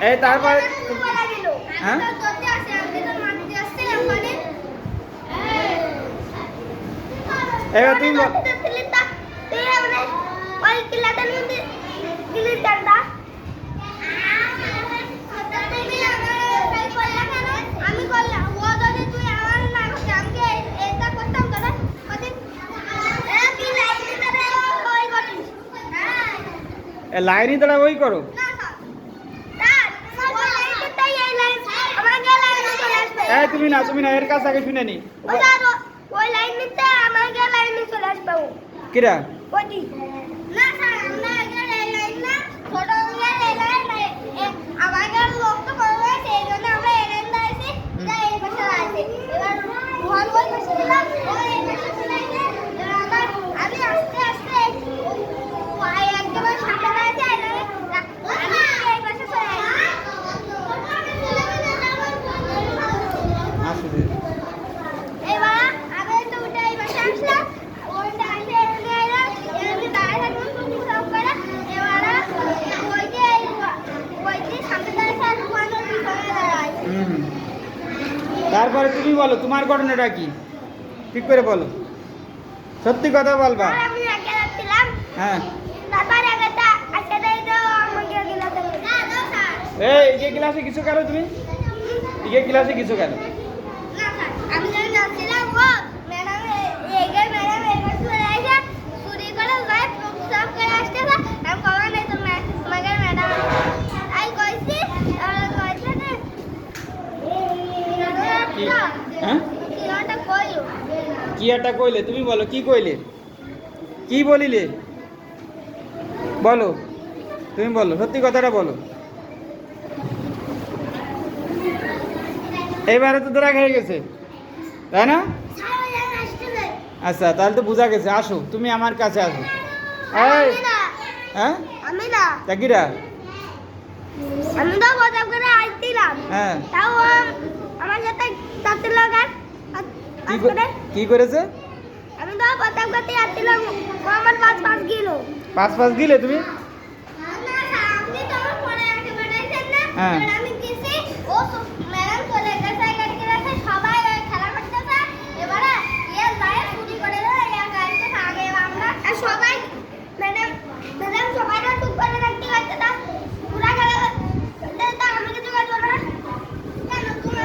এই তারপরে হ্যাঁ এবার তুমি লাইনই তোরা ওই করো তুমি না এর কাছে আগে শুনে নি ওই লাইন নিতে আমাকে লাইনে চলে আসবে কিরা ওইটি না স্যার আমরা এখানে এই লাইন না ছোট এই লাইন আমাকে লোক তো বলবে সেই জন্য আমরা এই লাইন দাইছি এটা এই পাশে আছে এবার ভন ওই পাশে দিলাম ওই এই পাশে চলে আসে এবার আবার আমি আস্তে আস্তে ওই একদম সামনে দাঁড়াতে আমি এই পাশে চলে আসলে এবার আমি তো উঠে এই পাশে আসলাম ওইটা আসে এমনি দাঁড়িয়ে থাকলাম তো সব করে এবার ওইটি সামনে দাঁড়িয়ে আর ওখানে পিছনে দাঁড়ায় তারপরে তুমি বলো তোমার ঘটনাটা কি ঠিক করে বলো সত্যি কথা বলবা আর আমি আগে যাচ্ছিলাম হ্যাঁ তারপর একটা আজকে দেই তো আমাকে গিলাতে না দাও স্যার এই ক্লাসে কিছু কেন তুমি ক্লাসে কিছু কেন না স্যার আমি যখন যাচ্ছিলাম ও ম্যাডাম এগের ম্যাডাম এবার চলে আসে চুরি করে যায় সব করে আসতে আমি কখন নেই তো মাগের ম্যাডাম আই কইছি আর কইছে না হ্যাঁ এটা কইলো কি একটা কইলে তুমি বলো কি কইলে কি বলিলে বলো তুমি বলো সত্যি কথাটা বলো এবারে তো ধরা খেয়ে গেছে তাই না আচ্ছা তাহলে তো বোঝা গেছে আসো তুমি আমার কাছে আসো এই হ্যাঁ আমি না তা কিরা আমি তো প্রথম করে আসছিলাম হ্যাঁ তাও আমার সাথে তাতে লাগার কি করেছে আমি তো প্রথম করতে আসছিলাম ও আমার পাঁচ গেল পাঁচ গিলে তুমি না স্যার আপনি তো আমার পরে আগে বাড়াইছেন না হ্যাঁ। আর আমি গেছি ও ম্যাডাম চলে গেছে গাড়ি গেছে সবাই খেলা করতেছে এবারে এ যায় চুরি করে এ গাড়িতে আগে আমরা আর সবাই ম্যাডাম সবাই চুপ করে রাখতে করতে তা পুরা খেলা তা আমি কিছু করবো না কেন তুমি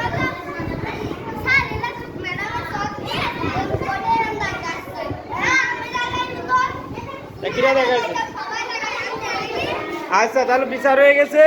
স্যার এটা ম্যাডামের সব দিয়ে কোটে রং দাঁড়িয়ে আছে হ্যাঁ আমি দাঁড়াই তো কিরা দেখা সবাই দাঁড়াই আমি আচ্ছা তাহলে বিচার হয়ে গেছে